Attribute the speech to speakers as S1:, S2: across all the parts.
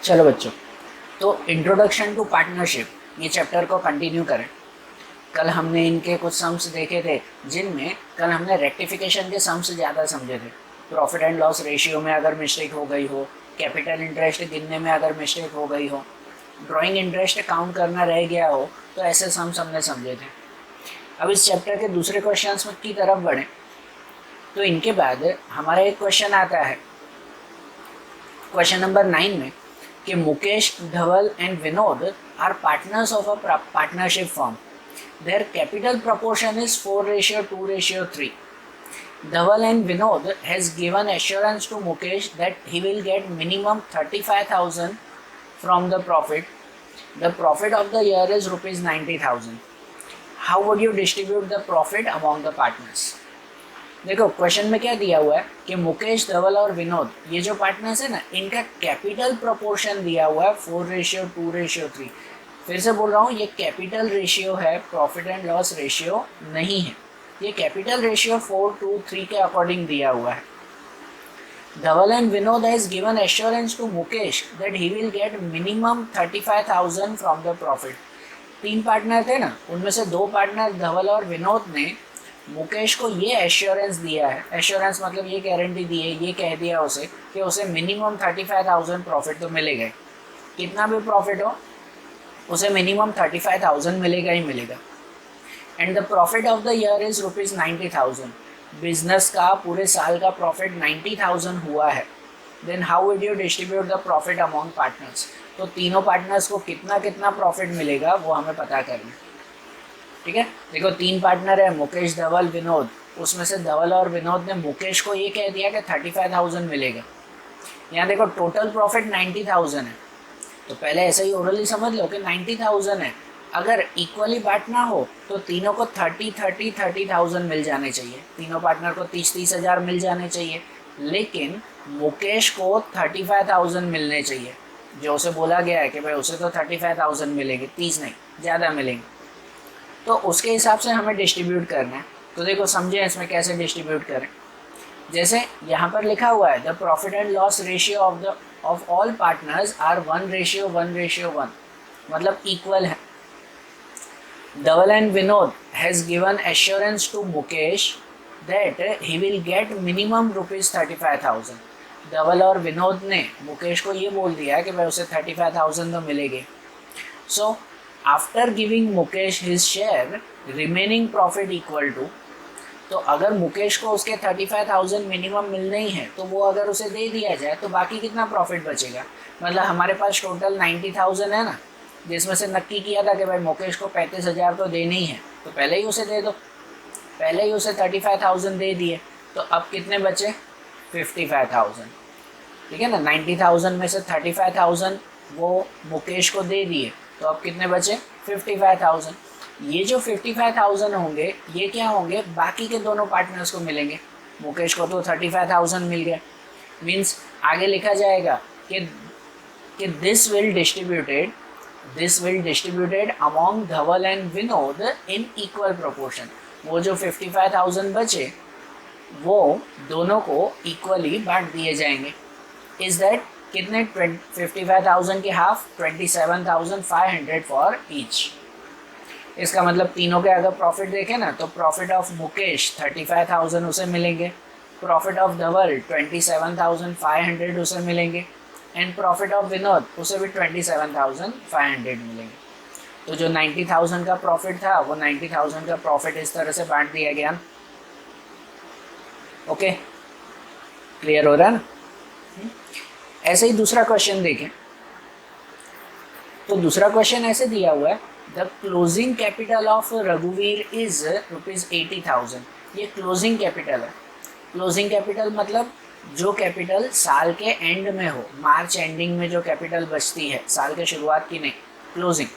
S1: चलो बच्चों, तो इंट्रोडक्शन टू पार्टनरशिप ये चैप्टर को कंटिन्यू करें। कल हमने इनके कुछ सम्स देखे थे, जिनमें कल हमने रेक्टिफिकेशन के सम्स ज़्यादा समझे थे। प्रॉफिट एंड लॉस रेशियो में अगर मिस्टेक हो गई हो, कैपिटल इंटरेस्ट गिनने में अगर मिस्टेक हो गई हो, ड्राइंग इंटरेस्ट काउंट करना रह गया हो, तो ऐसे सम्स हमने समझे थे। अब इस चैप्टर के दूसरे क्वेश्चंस की तरफ बढ़ें तो इनके बाद हमारा एक क्वेश्चन आता है, क्वेश्चन नंबर 9 में, कि Mukesh, Dhaval and Vinod are partners of a partnership firm. Their capital proportion is 4:2:3. Dhaval and Vinod has given assurance to Mukesh that he will get minimum 35,000 from the profit. The profit of the year is rupees 90,000. How would you distribute the profit among the partners? देखो question में क्या दिया हुआ है कि मुकेश, धवल और विनोद ये जो पार्टनर्स है ना, इनका कैपिटल प्रोपोर्शन दिया हुआ है 4:2:3. फिर से बोल रहा हूँ, ये कैपिटल रेशियो है, प्रॉफिट एंड लॉस रेशियो नहीं है। ये कैपिटल रेशियो 4:3 के अकॉर्डिंग दिया हुआ है। Dhaval and Vinod has given assurance to Mukesh that he will get minimum 35,000 from the profit. 3 partner थे ना, उनमें से 2 पार्टनर धवल और विनोद ने मुकेश को ये एश्योरेंस दिया है। एश्योरेंस मतलब ये गारंटी दी है, ये कह दिया उसे कि उसे मिनिमम 35,000 प्रॉफिट तो मिलेगा। कितना भी प्रॉफिट हो उसे मिनिमम 35,000 मिलेगा ही मिलेगा। And the profit of the year is rupees 90,000। Business का पूरे साल का प्रॉफिट 90,000 हुआ है। Then how will you distribute the profit among partners? तो तीनों पार्टनर्स को कितना कितना प्रॉफिट मिलेगा वो हमें पता करना है। ठीक है, देखो 3 पार्टनर है, मुकेश, धवल, विनोद। उसमें से धवल और विनोद ने मुकेश को ये कह दिया कि 35,000 मिलेगा। यहाँ देखो टोटल प्रॉफिट 90,000 है, तो पहले ऐसे ही ओरली समझ लो कि 90,000 है। अगर इक्वली बांटना हो तो तीनों को 30,000 मिल जाने चाहिए। तीनों पार्टनर को 30 हज़ार मिल जाने चाहिए, लेकिन मुकेश को 35,000 मिलने चाहिए। जो उसे बोला गया है कि भाई उसे तो 35,000 मिलेगी, 30 नहीं, ज़्यादा मिलेंगे। तो उसके हिसाब से हमें डिस्ट्रीब्यूट करना है। तो देखो समझे इसमें कैसे डिस्ट्रीब्यूट करें। जैसे यहाँ पर लिखा हुआ है, the profit and loss ratio of all partners are 1:1:1, मतलब इक्वल है। Dhaval and Vinod has given assurance to Mukesh that he will get minimum rupees 35,000। Dhaval और विनोद ने मुकेश को ये बोल दिया कि भाई उसे 35,000 तो मिलेंगे। So after giving Mukesh his share, remaining profit equal to, तो अगर मुकेश को उसके 35,000 मिनिमम मिलने ही है, तो वो अगर उसे दे दिया जाए तो बाकी कितना प्रॉफिट बचेगा? मतलब हमारे पास टोटल 90,000 है ना, जिसमें से नक्की किया था कि भाई मुकेश को 35,000 तो देने ही है, तो पहले ही उसे दे दो। पहले ही उसे 35,000 दे दिए, तो अब कितने बचे? 55,000। ठीक है ना, 90,000 में से 35,000 वो मुकेश को दे दिए, तो अब कितने बचे? 55,000। ये जो 55,000 होंगे ये क्या होंगे? बाकी के दोनों पार्टनर्स को मिलेंगे। मुकेश को तो 35,000 मिल गया, मीन्स आगे लिखा जाएगा कि this will distributed among Dhaval and Vinod in equal proportion. वो जो 55,000 बचे वो दोनों को इक्वली बांट दिए जाएंगे। इज दैट कितने? 55,000 के हाफ 27,500 फॉर ईच। इसका मतलब तीनों के अगर प्रॉफिट देखें ना, तो प्रॉफिट ऑफ मुकेश 35,000 उसे मिलेंगे, प्रॉफिट ऑफ धवल 27,500 उसे मिलेंगे, एंड प्रॉफिट ऑफ विनोद उसे भी 27,500 मिलेंगे। तो जो 90,000 का प्रॉफिट था वो 90,000 का प्रॉफिट इस तरह से बांट दिया गया। ओके, क्लियर हो रहा है ना? ऐसे ही दूसरा क्वेश्चन देखें, तो दूसरा क्वेश्चन ऐसे दिया हुआ है, द क्लोजिंग कैपिटल ऑफ रघुवीर इज रुपीज़ 80,000। ये क्लोजिंग कैपिटल है। क्लोजिंग कैपिटल मतलब जो कैपिटल साल के एंड में हो, मार्च एंडिंग में जो कैपिटल बचती है, साल के शुरुआत की नहीं, closing.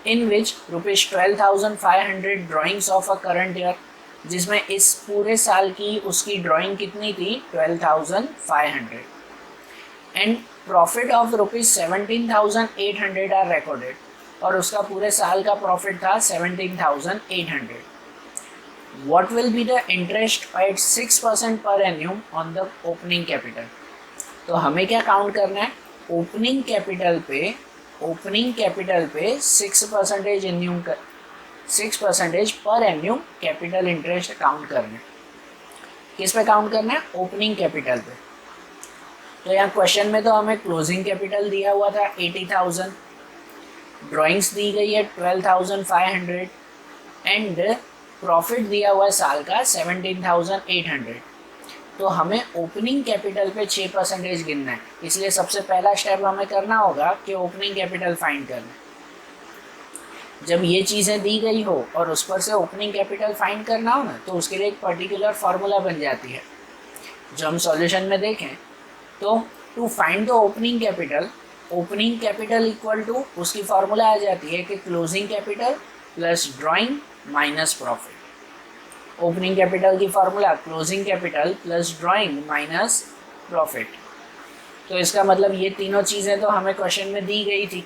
S1: In which rupees 12,500 drawings of a current year, जिसमें इस पूरे साल की उसकी ड्राइंग कितनी थी? 12,500। And profit of rupees 17,800 are recorded, और उसका पूरे साल का प्रॉफिट था 17,800। What will be the interest at 6% per annum on the opening capital? तो हमें क्या काउंट करना है ओपनिंग कैपिटल पे 6% पर एन्यूम कैपिटल इंटरेस्ट काउंट करना है। किस पे काउंट करना है? ओपनिंग कैपिटल पे। तो यहाँ क्वेश्चन में तो हमें क्लोजिंग कैपिटल दिया हुआ था 80,000, ड्राइंग्स दी गई है 12,500 एंड प्रॉफिट दिया हुआ है साल का 17,800। तो हमें ओपनिंग कैपिटल पे 6% गिनना है, इसलिए सबसे पहला स्टेप हमें करना होगा कि ओपनिंग कैपिटल फाइंड करना। जब ये चीज़ें दी गई हो और उस पर से ओपनिंग कैपिटल फाइंड करना हो ना, तो उसके लिए एक पर्टिकुलर फार्मूला बन जाती है जो हम सॉल्यूशन में देखें। तो to find the opening capital equal to, उसकी फार्मूला आ जाती है कि closing capital plus drawing minus profit. Opening capital की formula closing capital plus drawing minus profit. तो इसका मतलब ये तीनों चीज़ें तो हमें क्वेश्चन में दी गई थी।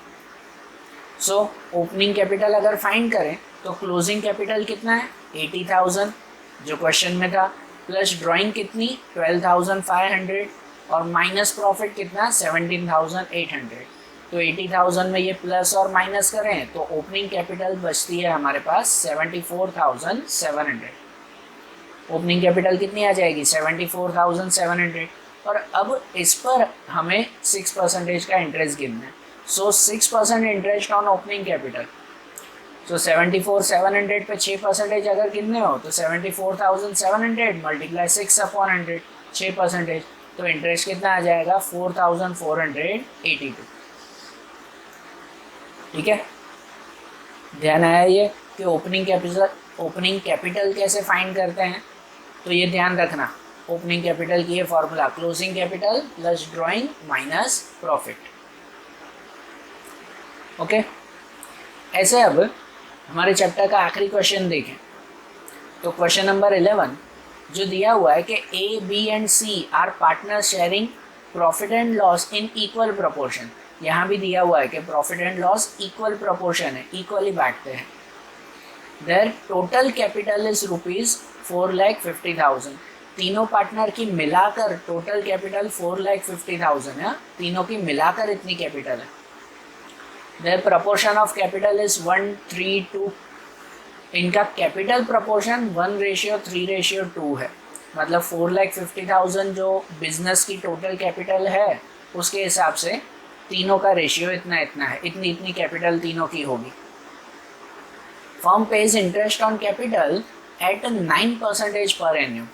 S1: सो ओपनिंग कैपिटल अगर फाइंड करें तो क्लोजिंग कैपिटल कितना है 80,000 जो क्वेश्चन में था, प्लस ड्राइंग कितनी 12,500 और माइनस प्रॉफिट कितना 17,800। तो 80,000 में ये प्लस और माइनस करें तो ओपनिंग कैपिटल बचती है हमारे पास 74,700। ओपनिंग कैपिटल कितनी आ जाएगी 74,700। और अब इस पर हमें 6% का इंटरेस्ट गिनना है। सो 6% इंटरेस्ट ऑन ओपनिंग कैपिटल। सो 74,700 पे 6% अगर गिनने हो तो 74,700 मल्टीप्लाई 6/100, 6%। तो इंटरेस्ट कितना आ जाएगा 4,482। ठीक है, ध्यान आया ये कि ओपनिंग कैपिटल कैसे फाइंड करते हैं। तो ये ध्यान रखना, ओपनिंग कैपिटल की ये formula closing capital plus drawing minus profit. Okay, ऐसे अब हमारे चैप्टर का आखिरी क्वेश्चन देखें। तो क्वेश्चन नंबर 11 जो दिया हुआ है कि A, B and C are partner sharing profit and loss in equal proportion. यहाँ भी दिया हुआ है कि profit and loss equal proportion है, इक्वली बांटते हैं। Their total capital is ₹4,50,000। तीनों पार्टनर की मिलाकर टोटल कैपिटल 4,50,000 है, तीनों की मिलाकर इतनी कैपिटल है। Their proportion of capital is 1:3:2। इनका कैपिटल प्रपोर्शन 1:3:2 है। मतलब 4,50,000 जो बिजनेस की टोटल कैपिटल है उसके हिसाब से तीनों का रेशियो इतना इतना है, इतनी इतनी कैपिटल तीनों की होगी। Firm page interest on capital eight 9% पर एन्यूम।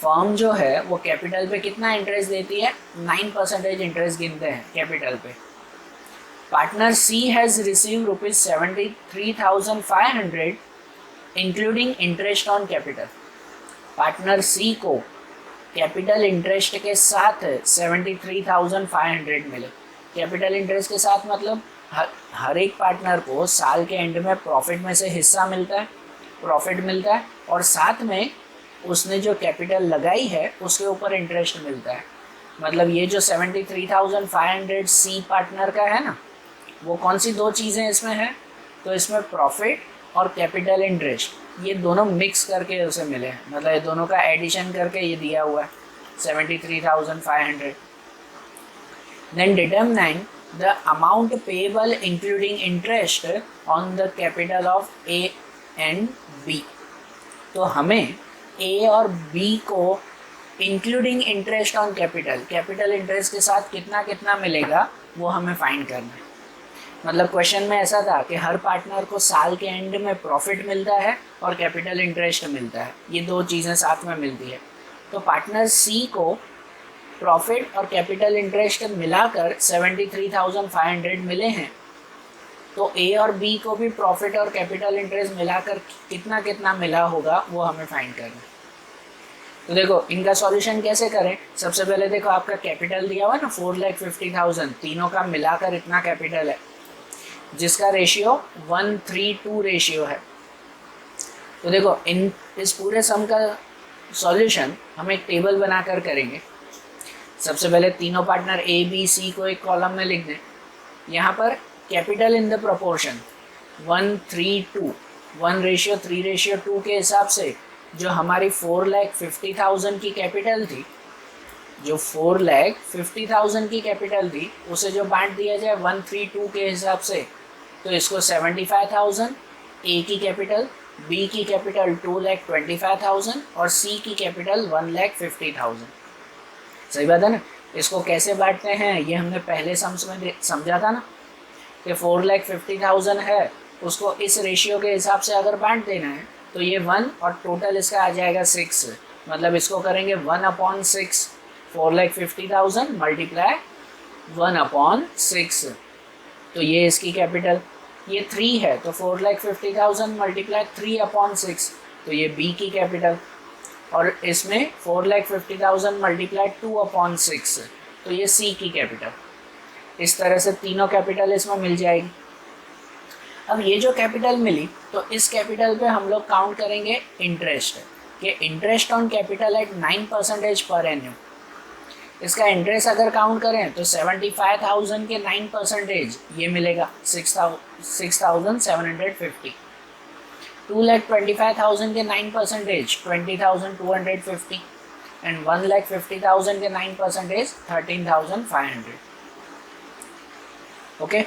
S1: फर्म जो है वो कैपिटल पे कितना इंटरेस्ट देती है 9% इंटरेस्ट गिनते हैं कैपिटल पे। Partner C has received ₹73,500 including interest on capital. Partner C को कैपिटल इंटरेस्ट के साथ 73,500 मिले। कैपिटल इंटरेस्ट के साथ मतलब हर एक पार्टनर को साल के एंड में प्रॉफिट में से हिस्सा मिलता है, प्रॉफिट मिलता है, और साथ में उसने जो कैपिटल लगाई है उसके ऊपर इंटरेस्ट मिलता है। मतलब ये जो 73,500 C पार्टनर का है ना, वो कौन सी दो चीज़ें इसमें हैं? तो इसमें प्रॉफिट और कैपिटल इंटरेस्ट ये दोनों मिक्स करके उसे मिले हैं। मतलब ये दोनों का एडिशन करके ये दिया हुआ है 73,500। Then determine the amount payable including interest on the capital of A and B। तो हमें A और B को including interest on capital interest के साथ कितना कितना मिलेगा वो हमें फाइंड करना है। मतलब क्वेश्चन में ऐसा था कि हर पार्टनर को साल के एंड में प्रॉफिट मिलता है और कैपिटल इंटरेस्ट मिलता है, ये दो चीज़ें साथ में मिलती है। तो पार्टनर C को प्रॉफिट और कैपिटल इंटरेस्ट मिलाकर 73,500 मिले हैं। तो A और B को भी प्रॉफिट और कैपिटल इंटरेस्ट मिलाकर कितना कितना मिला होगा वो हमें फाइंड करना है। तो देखो इनका सॉल्यूशन कैसे करें। सबसे पहले देखो आपका कैपिटल दिया हुआ है ना 4,50,000, तीनों का मिलाकर इतना कैपिटल है जिसका रेशियो 1:3:2 रेशियो है। तो देखो इस पूरे सम का सॉल्यूशन हम एक टेबल बनाकर करेंगे। सबसे पहले तीनों पार्टनर A, B, C को एक कॉलम में लिख दें। यहाँ पर कैपिटल इन द प्रोपोर्शन 1:3:2, 1:3:2 के हिसाब से जो हमारी 4,50,000 की कैपिटल थी जो 4,50,000 की कैपिटल थी उसे जो बांट दिया जाए 132 के हिसाब से, तो इसको 75,000 ए की कैपिटल, बी की कैपिटल 2,25,000 और सी की कैपिटल 1,50,000। सही बात है ना। इसको कैसे बांटते हैं ये हमने पहले सम्स में समझा था ना, कि 4,50,000 है, उसको इस रेशियो के हिसाब से अगर बांट देना है तो ये 1 और टोटल इसका आ जाएगा 6, मतलब इसको करेंगे 1/6, 4,50,000 मल्टीप्लाई 1/6, तो ये इसकी कैपिटल। ये 3 है तो 4,50,000 मल्टीप्लाई 3/6, तो ये बी की कैपिटल। और इसमें 4,50,000 मल्टीप्लाई 2/6, तो ये सी की कैपिटल। इस तरह से तीनों कैपिटल इसमें मिल जाएगी। अब ये जो कैपिटल मिली तो इस कैपिटल पे हम लोग काउंट करेंगे इंटरेस्ट, कि इंटरेस्ट ऑन कैपिटल एट 9% पर एन्यूम। इसका इंटरेस्ट अगर काउंट करें तो 75,000 के 9% ये मिलेगा 6,750। 2,25,000 के 9% 20,250 एंड 1,50,000 के 9% 13,500। ओके,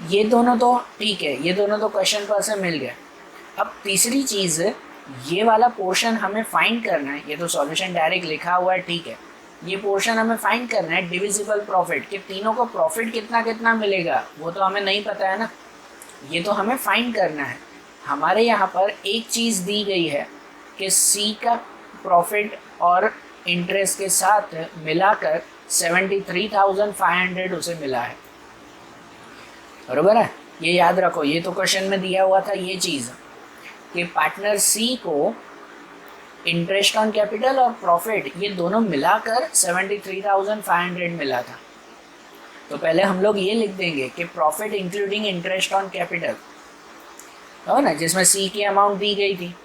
S1: ये दोनों तो ठीक है, ये दोनों तो क्वेश्चन पर से मिल गए। अब तीसरी चीज़, ये वाला पोर्शन हमें फाइंड करना है। ये तो सॉल्यूशन डायरेक्ट लिखा हुआ है, ठीक है, ये पोर्शन हमें फाइंड करना है डिविजिबल प्रॉफिट, कि तीनों को प्रॉफिट कितना कितना मिलेगा वो तो हमें नहीं पता है ना, ये तो हमें फाइंड करना है। हमारे यहाँ पर एक चीज़ दी गई है कि सी का प्रॉफिट और इंटरेस्ट के साथ मिलाकर 73,500 उसे मिला है, बरोबर है। ये याद रखो, ये तो क्वेश्चन में दिया हुआ था ये चीज़, कि पार्टनर सी को इंटरेस्ट ऑन कैपिटल और प्रॉफिट ये दोनों मिलाकर 73,500 मिला था। तो पहले हम लोग ये लिख देंगे कि profit including interest on capital, हो ना, जिसमें सी की अमाउंट दी गई थी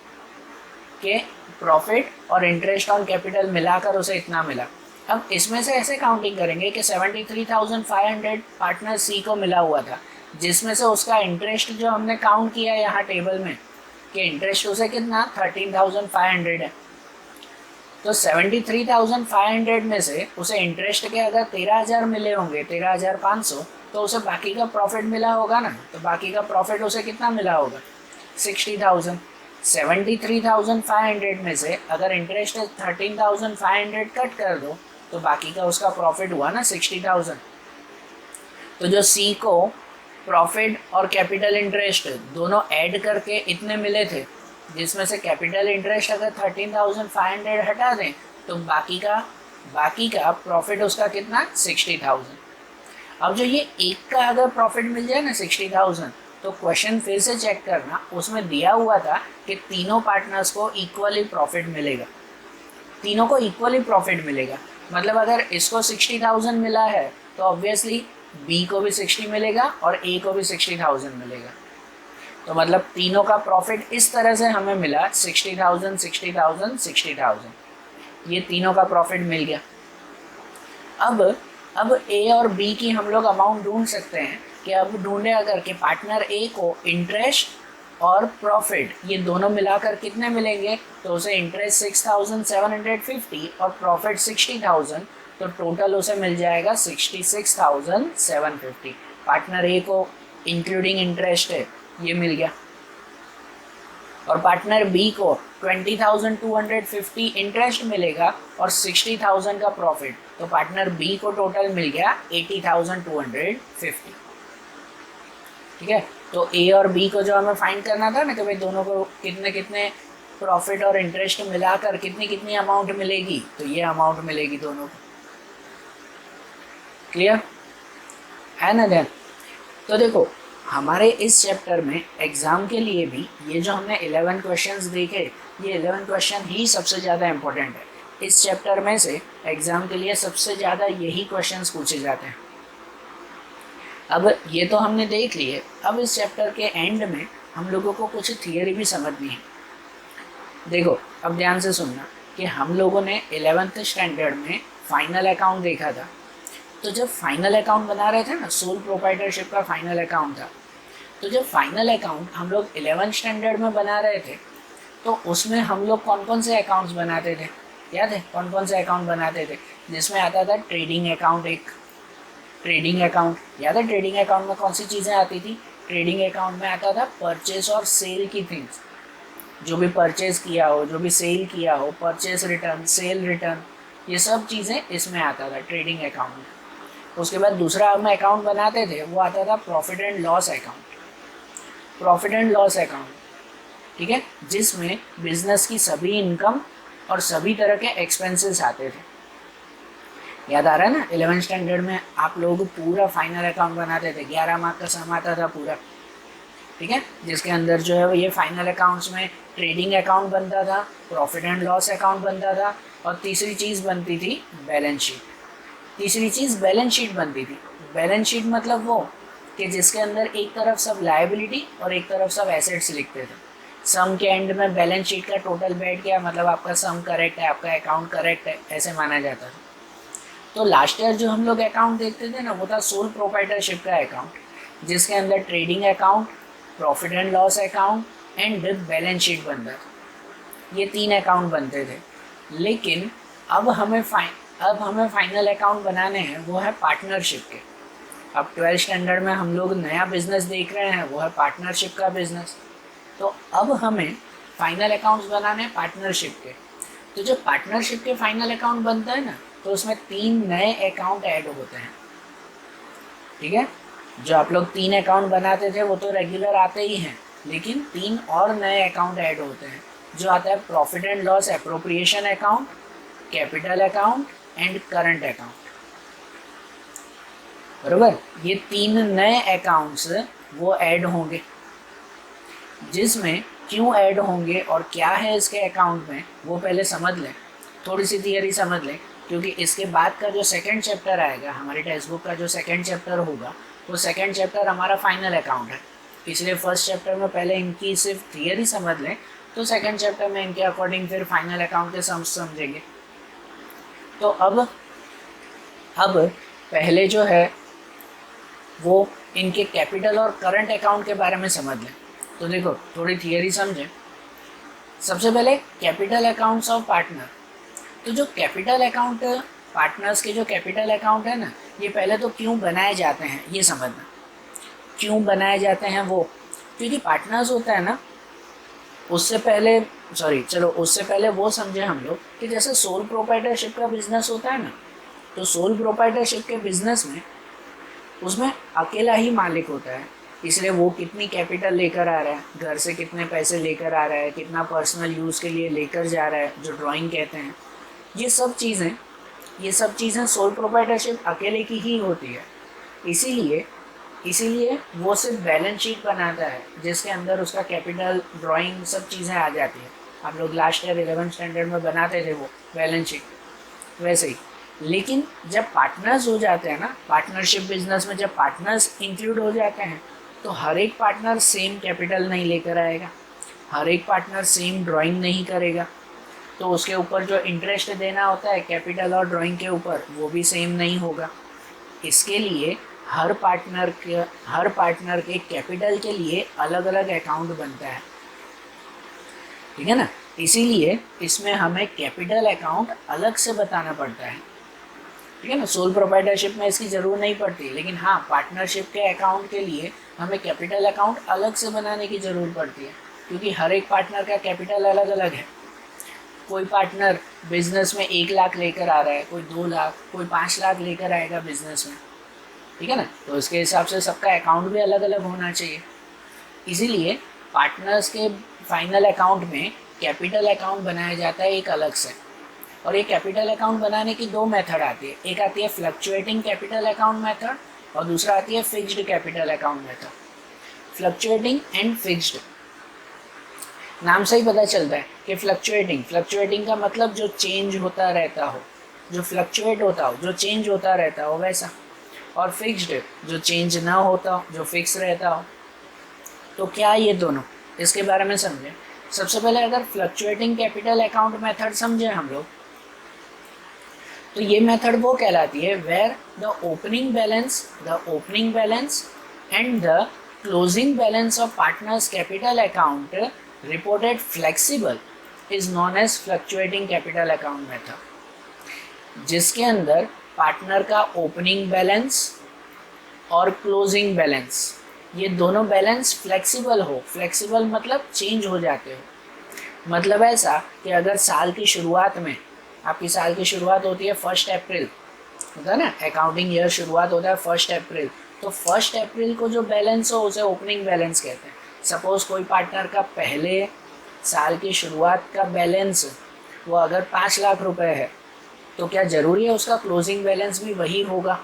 S1: कि प्रॉफिट और इंटरेस्ट ऑन कैपिटल मिलाकर उसे इतना मिला। अब इसमें से ऐसे काउंटिंग करेंगे कि 73,500 पार्टनर सी को मिला हुआ था, जिसमें से उसका इंटरेस्ट जो हमने काउंट किया यहाँ टेबल में कि इंटरेस्ट उसे कितना 13,500 है, तो 73,500 में से उसे इंटरेस्ट के अगर 13,000 मिले होंगे, 13,500, तो उसे बाकी का प्रॉफिट मिला होगा ना, तो बाकी का प्रॉफिट उसे कितना मिला होगा 60,000। 73,500 में से अगर इंटरेस्ट 13,500 कट कर दो तो बाकी का उसका प्रॉफिट हुआ ना 60,000। तो जो सी को प्रॉफिट और कैपिटल इंटरेस्ट दोनों ऐड करके इतने मिले थे, जिसमें से कैपिटल इंटरेस्ट अगर 13,500 हटा दें तो बाकी का प्रॉफिट उसका कितना 60,000। अब जो ये एक का अगर प्रॉफिट मिल जाए ना 60,000, तो क्वेश्चन फिर से चेक करना, उसमें दिया हुआ था कि तीनों पार्टनर्स को इक्वली प्रॉफिट मिलेगा, तीनों को इक्वली प्रॉफिट मिलेगा। मतलब अगर इसको 60,000 मिला है तो ऑब्वियसली बी को भी 60 मिलेगा और ए को भी 60,000 मिलेगा। तो मतलब तीनों का प्रॉफिट इस तरह से हमें मिला 60,000 60,000 60,000, ये तीनों का प्रॉफिट मिल गया। अब ए और बी की हम लोग अमाउंट ढूंढ सकते हैं कि अब ढूंढे अगर कि पार्टनर ए को इंटरेस्ट और प्रॉफिट ये दोनों मिलाकर कितने मिलेंगे, तो उसे इंटरेस्ट 6,750 और प्रॉफिट 60,000, तो टोटल उसे मिल जाएगा 66,750। पार्टनर ए को इंक्लूडिंग इंटरेस्ट है ये मिल गया, और पार्टनर बी को 20,250 इंटरेस्ट मिलेगा और 60,000 का प्रॉफिट, तो पार्टनर बी को टोटल मिल गया 80,250। ठीक है, तो ए और बी को जो हमें फाइंड करना था ना कि भाई दोनों को कितने कितने प्रॉफिट और इंटरेस्ट मिलाकर कितनी कितनी अमाउंट मिलेगी, तो ये अमाउंट मिलेगी दोनों को। क्लियर है ना देन? तो देखो हमारे इस चैप्टर में एग्ज़ाम के लिए भी ये जो हमने 11 क्वेश्चंस देखे, ये 11 क्वेश्चन ही सबसे ज़्यादा इम्पोर्टेंट है। इस चैप्टर में से एग्ज़ाम के लिए सबसे ज़्यादा यही क्वेश्चंस पूछे जाते हैं। अब ये तो हमने देख लिए, अब इस चैप्टर के एंड में हम लोगों को कुछ थियरी भी समझनी है। देखो अब ध्यान से सुनना कि हम लोगों ने 11th स्टैंडर्ड में फाइनल अकाउंट देखा था। तो जब फाइनल अकाउंट बना रहे थे ना, सोल प्रोप्राइटरशिप का फाइनल अकाउंट था, तो जब फाइनल अकाउंट हम लोग 11th स्टैंडर्ड में बना रहे थे तो उसमें हम लोग कौन कौन से अकाउंट्स बनाते थे? याद है कौन कौन से अकाउंट बनाते थे? जिसमें आता था ट्रेडिंग अकाउंट, एक ट्रेडिंग अकाउंट याद है? ट्रेडिंग अकाउंट में कौन सी चीज़ें आती थी? ट्रेडिंग अकाउंट में आता था परचेस और सेल की थिंग्स, जो भी परचेज किया हो, जो भी सेल किया हो, परचेस रिटर्न, सेल रिटर्न, ये सब चीज़ें इसमें आता था ट्रेडिंग अकाउंट में। उसके बाद दूसरा हम अकाउंट बनाते थे, वो आता था profit and loss account. Profit and loss account, ठीक है, जिसमें बिजनेस की सभी इनकम और सभी तरह के एक्सपेंसेस आते थे। याद आ रहा है ना? 11th स्टैंडर्ड में आप लोग पूरा फाइनल अकाउंट बनाते थे, 11 मार्क का सम आता था पूरा, ठीक है, जिसके अंदर जो है वो ये फाइनल अकाउंट्स में ट्रेडिंग अकाउंट बनता था, प्रॉफिट एंड लॉस अकाउंट बनता था, और तीसरी चीज़ बनती थी बैलेंस शीट। तीसरी चीज़ बैलेंस शीट बनती थी। बैलेंस शीट मतलब वो कि जिसके अंदर एक तरफ सब लायबिलिटी और एक तरफ सब एसेट्स लिखते थे। सम के एंड में बैलेंस शीट का टोटल बैठ गया, मतलब आपका सम करेक्ट है, आपका अकाउंट करेक्ट है, ऐसे माना जाता था। तो लास्ट ईयर जो हम लोग अकाउंट देखते थे ना, वो था सोल प्रोप्राइटरशिप का अकाउंट, जिसके अंदर trading account, profit and loss account and balance sheet बनता था। ये 3 अकाउंट बनते थे। लेकिन अब हमें फाइनल अकाउंट बनाने हैं, वो है पार्टनरशिप के। अब 12th स्टैंडर्ड में हम लोग नया बिजनेस देख रहे हैं, वो है पार्टनरशिप का बिजनेस। तो अब हमें फाइनल अकाउंट्स बनाने हैं पार्टनरशिप के। तो जब पार्टनरशिप के फाइनल अकाउंट बनता है ना, तो उसमें 3 नए अकाउंट ऐड होते हैं, ठीक है। जो आप लोग 3 अकाउंट बनाते थे वो तो रेगुलर आते ही हैं, लेकिन 3 और नए अकाउंट ऐड होते हैं, जो आता है profit and loss appropriation account, capital account and current account. बरोबर, ये 3 नए अकाउंट्स वो ऐड होंगे, जिसमें क्यों ऐड होंगे और क्या है इसके अकाउंट में वो पहले समझ लें, थोड़ी सी थियरी समझ लें, क्योंकि इसके बाद का जो सेकंड चैप्टर आएगा हमारे टेक्स्ट बुक का, जो सेकंड चैप्टर होगा, वो सेकंड चैप्टर हमारा फाइनल अकाउंट है। इसलिए फर्स्ट चैप्टर में पहले इनकी सिर्फ थियरी समझ लें, तो सेकंड चैप्टर में इनके अकॉर्डिंग फिर फाइनल अकाउंट के सम्स समझेंगे। तो अब पहले जो है वो इनके कैपिटल और करंट अकाउंट के बारे में समझ लें। तो देखो थोड़ी थियरी समझें। सबसे पहले कैपिटल अकाउंट्स ऑफ पार्टनर। तो जो कैपिटल अकाउंट पार्टनर्स के जो कैपिटल अकाउंट है ना, ये पहले तो क्यों बनाए जाते हैं ये समझना। क्यों बनाए जाते हैं वो, क्योंकि पार्टनर्स होता है ना, उससे पहले वो समझे हम लोग कि जैसे सोल प्रोप्राइटरशिप का बिजनेस होता है ना, तो सोल प्रोप्राइटरशिप के बिजनेस में उसमें अकेला ही मालिक होता है। इसलिए वो कितनी कैपिटल लेकर आ रहा है, घर से कितने पैसे लेकर आ रहा है, कितना पर्सनल यूज़ के लिए लेकर जा रहा है, जो ड्राइंग कहते हैं, ये सब चीज़ें सोल प्रोप्राइटरशिप अकेले की ही होती है। इसीलिए वो सिर्फ बैलेंस शीट बनाता है, जिसके अंदर उसका कैपिटल, ड्राइंग, सब चीज़ें आ जाती है। आप लोग लास्ट ईयर 11th स्टैंडर्ड में बनाते थे वो बैलेंस शीट, वैसे ही। लेकिन जब पार्टनर्स हो जाते हैं ना, पार्टनरशिप बिजनेस में जब पार्टनर्स इंक्लूड हो जाते हैं, तो हर एक पार्टनर सेम कैपिटल नहीं लेकर आएगा, हर एक पार्टनर सेम ड्राइंग नहीं करेगा, तो उसके ऊपर जो इंटरेस्ट देना होता है कैपिटल और ड्राइंग के ऊपर, वो भी सेम नहीं होगा। इसके लिए हर पार्टनर के कैपिटल के लिए अलग अलग अकाउंट बनता है, ठीक है ना। इसीलिए इसमें हमें कैपिटल अकाउंट अलग से बताना पड़ता है, ठीक है ना। सोल प्रोप्राइटरशिप में इसकी ज़रूरत नहीं पड़ती, लेकिन हाँ पार्टनरशिप के अकाउंट के लिए हमें कैपिटल अकाउंट अलग से बनाने की ज़रूरत पड़ती है, क्योंकि हर एक पार्टनर का कैपिटल अलग अलग है। कोई पार्टनर बिजनेस में 1 लाख लेकर आ रहा है, कोई 2 लाख, कोई 5 लाख लेकर आएगा बिजनेस में, ठीक है ना। तो इसके हिसाब से सबका अकाउंट भी अलग अलग होना चाहिए। इसीलिए पार्टनर्स के फाइनल अकाउंट में कैपिटल अकाउंट बनाया जाता है एक अलग से। और ये कैपिटल अकाउंट बनाने की 2 मेथड आती है, एक आती है फ्लक्चुएटिंग कैपिटल अकाउंट मेथड और दूसरा आती है fixed capital account method. Fluctuating and fixed, नाम से ही पता चलता है कि फ्लक्चुएटिंग का मतलब जो चेंज होता रहता हो, जो फ्लक्चुएट होता हो, जो चेंज होता रहता हो वैसा, और फिक्स्ड जो चेंज ना होता हो, जो फिक्स रहता हो। तो क्या ये दोनों, इसके बारे में समझें। सबसे पहले अगर फ्लक्चुएटिंग कैपिटल अकाउंट मेथड समझे हम लोग, तो ये मेथड वो कहलाती है where the opening balance and the closing balance of partners capital account reported flexible is known as fluctuating capital account method, जिसके अंदर पार्टनर का ओपनिंग बैलेंस और क्लोजिंग बैलेंस, ये दोनों बैलेंस फ्लेक्सिबल हो। फ्लेक्सिबल मतलब चेंज हो जाते हो। मतलब ऐसा कि अगर साल की शुरुआत में, आपकी साल की शुरुआत होती है 1 अप्रैल, होता है ना, अकाउंटिंग ईयर शुरुआत होता है 1 अप्रैल, तो 1 अप्रैल को जो बैलेंस हो उसे ओपनिंग बैलेंस कहते हैं। सपोज कोई पार्टनर का पहले साल की शुरुआत का बैलेंस वो अगर 5 लाख रुपए है, तो क्या ज़रूरी है उसका क्लोजिंग बैलेंस भी वही होगा?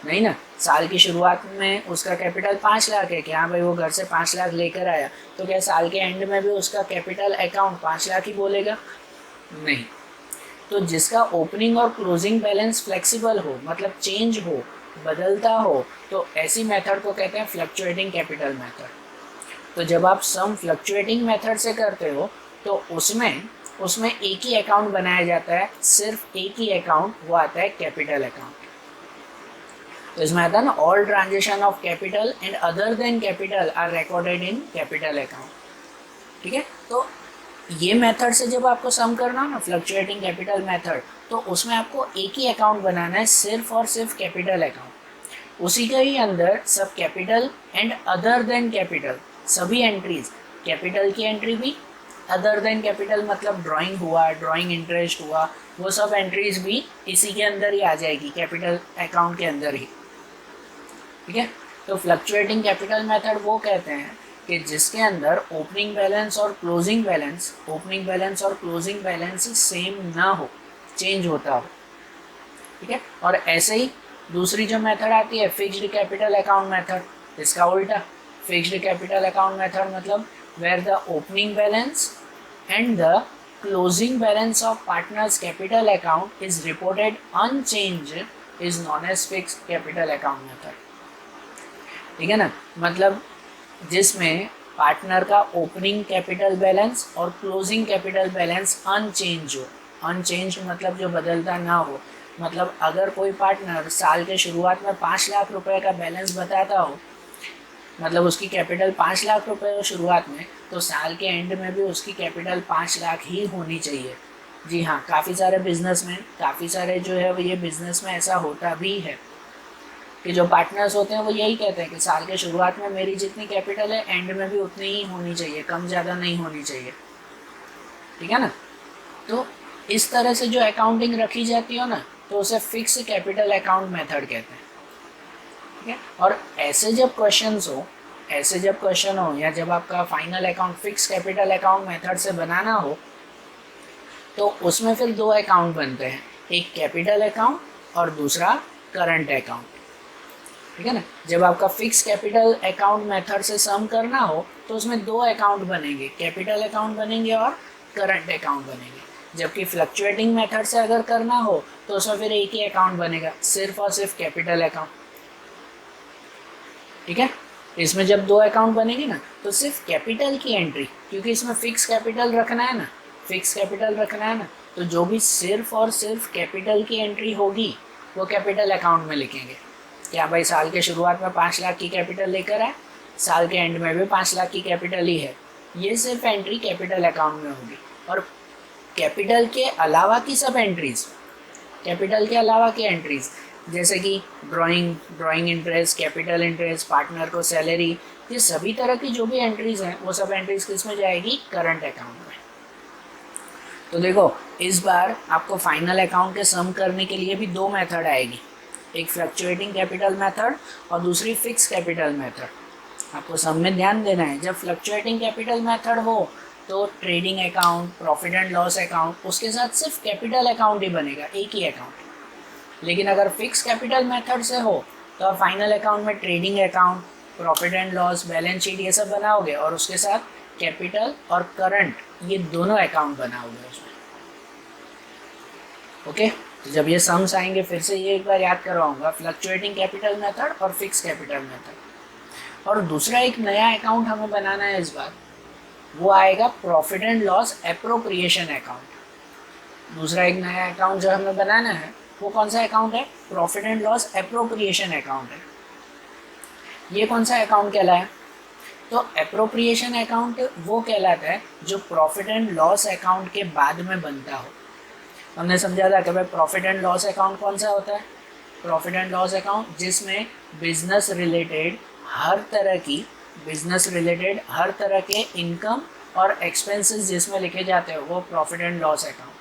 S1: नहीं ना। साल की शुरुआत में उसका कैपिटल 5 लाख है कि हाँ भाई वो घर से 5 लाख लेकर आया, तो क्या साल के एंड में भी उसका कैपिटल अकाउंट 5 लाख ही बोलेगा? नहीं। तो जिसका ओपनिंग और क्लोजिंग बैलेंस फ्लेक्सिबल हो, मतलब चेंज हो, बदलता हो, तो ऐसी मेथड को कहते हैं फ्लक्चुएटिंग कैपिटल मेथड। तो जब आप सम फ्लक्चुएटिंग मेथड से करते हो तो उसमें एक ही अकाउंट बनाया जाता है, सिर्फ एक ही अकाउंट, वो आता है कैपिटल अकाउंट। तो इसमें आता है ना, all transaction of capital and other than capital R recorded in capital account. ठीक है, तो ये मेथड से जब आपको सम करना हो ना, फ्लक्चुएटिंग कैपिटल मेथड, तो उसमें आपको एक ही अकाउंट बनाना है, सिर्फ और सिर्फ कैपिटल अकाउंट। उसी के ही अंदर सब capital and other than capital, सभी एंट्रीज, कैपिटल की एंट्री भी, अदर देन कैपिटल मतलब ड्राइंग हुआ, ड्राइंग इंटरेस्ट हुआ, वो सब एंट्रीज भी इसी के अंदर ही आ जाएगी, कैपिटल अकाउंट के अंदर ही। ठीक है, तो फ्लक्चुएटिंग कैपिटल मेथड वो कहते हैं कि जिसके अंदर ओपनिंग बैलेंस और क्लोजिंग बैलेंस सेम ना हो, चेंज होता हो। ठीक है, और ऐसे ही दूसरी जो मेथड आती है फिक्स्ड कैपिटल अकाउंट मेथड, इसका उल्टा। फिक्स्ड कैपिटल अकाउंट मेथड मतलब where the opening balance and the closing balance of partners capital account is reported unchanged is known as fixed capital account method. ठीक है ना, मतलब जिसमें पार्टनर का opening capital balance और क्लोजिंग कैपिटल बैलेंस अनचेंज हो। Unchange मतलब जो बदलता ना हो, मतलब अगर कोई पार्टनर साल के शुरुआत में 5 लाख रुपए का बैलेंस बताता हो, मतलब उसकी कैपिटल 5 लाख रुपए हो शुरुआत में, तो साल के एंड में भी उसकी कैपिटल 5 लाख ही होनी चाहिए। जी हाँ, काफ़ी सारे बिजनेसमैन, काफ़ी सारे जो है वो ये बिजनेस में ऐसा होता भी है कि जो पार्टनर्स होते हैं वो यही कहते हैं कि साल के शुरुआत में मेरी जितनी कैपिटल है एंड में भी उतनी ही होनी चाहिए, कम ज़्यादा नहीं होनी चाहिए। ठीक है ना, तो इस तरह से जो अकाउंटिंग रखी जाती हो ना, तो उसे फिक्स कैपिटल अकाउंट मेथड कहते हैं। ठीक है, और ऐसे जब क्वेश्चन हो या जब आपका final account fix capital account method से बनाना हो, तो उसमें फिर 2 अकाउंट बनते हैं, एक कैपिटल अकाउंट और दूसरा करंट अकाउंट। ठीक है ना, जब आपका फिक्स कैपिटल अकाउंट मेथड से सम करना हो तो उसमें 2 अकाउंट बनेंगे, कैपिटल अकाउंट बनेंगे और करंट अकाउंट बनेंगे। जबकि फ्लक्चुएटिंग मेथड से अगर करना हो तो उसमें फिर एक ही अकाउंट बनेगा, सिर्फ और सिर्फ कैपिटल अकाउंट। ठीक है, इसमें जब 2 अकाउंट बनेंगे ना, तो सिर्फ कैपिटल की एंट्री, क्योंकि इसमें फिक्स कैपिटल रखना है ना, तो जो भी सिर्फ और सिर्फ कैपिटल की एंट्री होगी वो कैपिटल अकाउंट में लिखेंगे। क्या भाई साल के शुरुआत में 5 लाख की कैपिटल लेकर आए, साल के एंड में भी 5 लाख की कैपिटल ही है, ये सिर्फ एंट्री कैपिटल अकाउंट में होगी। और कैपिटल के अलावा की सब एंट्रीज, कैपिटल के अलावा की एंट्रीज जैसे कि drawing interest, capital interest, partner को सैलरी, ये सभी तरह की जो भी एंट्रीज हैं वो सब एंट्रीज किस में जाएगी, करंट अकाउंट में। तो देखो, इस बार आपको फाइनल अकाउंट के सम करने के लिए भी 2 मेथड आएगी, एक फ्लक्चुएटिंग कैपिटल मेथड और दूसरी फिक्स कैपिटल मेथड। आपको सब में ध्यान देना है, जब फ्लक्चुएटिंग कैपिटल मेथड हो तो trading account, profit and loss account, उसके साथ सिर्फ कैपिटल अकाउंट ही बनेगा, एक ही अकाउंट। लेकिन अगर फिक्स कैपिटल मेथड से हो तो आप फाइनल अकाउंट में trading account, profit and loss, balance sheet ये सब बनाओगे और उसके साथ कैपिटल और करंट ये दोनों अकाउंट बनाओगे उसमें। ओके, तो जब ये सम्स आएंगे फिर से ये एक बार याद करवाऊंगा, फ्लक्चुएटिंग कैपिटल मेथड और फिक्स कैपिटल मेथड। और दूसरा एक नया अकाउंट हमें बनाना है इस बार, वो आएगा profit and loss appropriation account. दूसरा एक नया अकाउंट जो हमें बनाना है वो कौन सा अकाउंट है, profit and loss appropriation account है। ये कौन सा अकाउंट कहलाया, तो अप्रोप्रिएशन अकाउंट वो कहलाता है जो प्रॉफिट एंड लॉस अकाउंट के बाद में बनता हो। हमने समझा था कि भाई प्रॉफिट एंड लॉस अकाउंट कौन सा होता है? प्रॉफिट एंड लॉस अकाउंट जिसमें बिजनेस रिलेटेड हर तरह के इनकम और एक्सपेंसेस जिसमें लिखे जाते हैं वो प्रॉफिट एंड लॉस अकाउंट।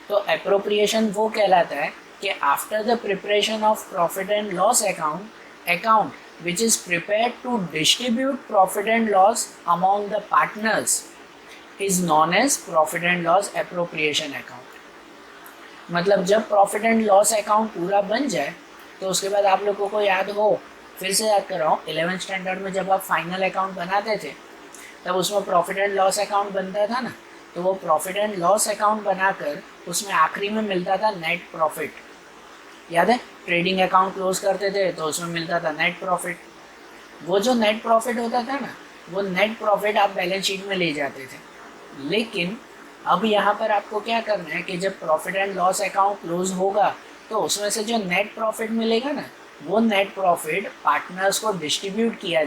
S1: तो अप्रोप्रिएशन वो कहलाता है कि after the preparation of profit and loss account which is prepared to distribute profit and loss among the partners is known as profit and loss appropriation account। मतलब जब profit and loss account पूरा बन जाए तो उसके बाद आप लोगों को याद हो, फिर से याद कर रहा हूँ, 11th स्टैंडर्ड में जब आप फाइनल अकाउंट बनाते थे तब उसमें प्रॉफिट एंड लॉस अकाउंट बनता था ना। तो वो प्रॉफिट एंड लॉस अकाउंट बनाकर उसमें आखिरी में मिलता था नेट प्रॉफिट। याद है? ट्रेडिंग अकाउंट क्लोज करते थे तो उसमें मिलता था नेट प्रॉफिट। वो जो नेट प्रॉफिट होता था ना, वो नेट प्रॉफिट आप बैलेंस शीट में ले जाते थे। लेकिन अब यहाँ पर आपको क्या करना है कि जब profit and loss account close होगा तो उसमें से जो नेट प्रॉफिट मिलेगा ना, वो नेट प्रॉफिट पार्टनर्स को डिस्ट्रीब्यूट किया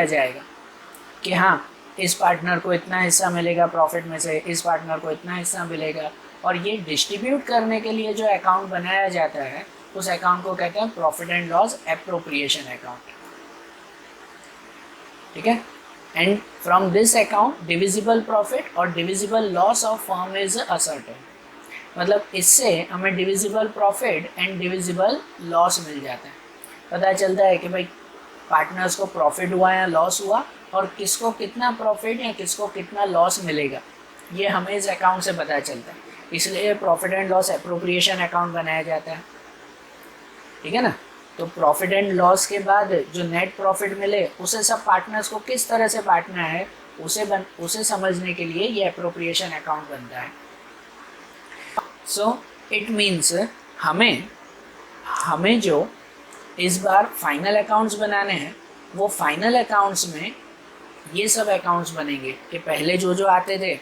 S1: जाएगा कि हाँ, इस पार्टनर को इतना हिस्सा मिलेगा प्रॉफिट में से, इस पार्टनर को इतना हिस्सा मिलेगा। और ये डिस्ट्रीब्यूट करने के लिए जो अकाउंट बनाया जाता है उस अकाउंट को कहते हैं profit and loss appropriation account. ठीक है? And from this account divisible profit और divisible loss of firm is ascertain. मतलब इससे हमें divisible profit and divisible loss मिल जाता है। पता चलता है कि भाई पार्टनर्स को प्रॉफिट हुआ या लॉस हुआ और किसको कितना प्रॉफिट या किसको कितना लॉस मिलेगा, ये हमें इस अकाउंट से पता चलता है। इसलिए profit and loss appropriation account बनाया जाता है। ठीक है ना? तो प्रॉफिट एंड लॉस के बाद जो नेट प्रॉफिट मिले उसे सब पार्टनर्स को किस तरह से बांटना है उसे समझने के लिए ये एप्रोप्रिएशन अकाउंट बनता है। सो इट मीन्स हमें जो इस बार फाइनल अकाउंट्स बनाने हैं वो फाइनल अकाउंट्स में ये सब अकाउंट्स बनेंगे कि पहले जो आते थे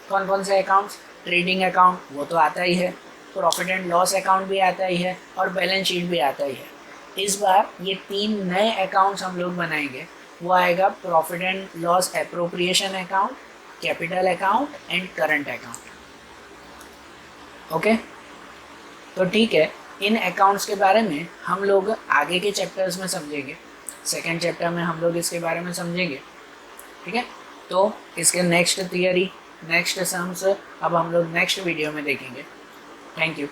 S1: कौन कौन से अकाउंट्स, ट्रेडिंग अकाउंट वो तो आता ही है, प्रॉफिट एंड लॉस अकाउंट भी आता ही है और बैलेंस शीट भी आता ही है। इस बार ये 3 नए अकाउंट्स हम लोग बनाएंगे। वो आएगा profit and loss appropriation account, capital account and current account. Okay, तो ठीक है, इन अकाउंट्स के बारे में हम लोग आगे के चैप्टर्स में समझेंगे। सेकेंड चैप्टर में हम लोग इसके बारे में समझेंगे। ठीक है? तो इसके नेक्स्ट थियरी, नेक्स्ट सम्स अब हम लोग नेक्स्ट वीडियो में देखेंगे। Thank you.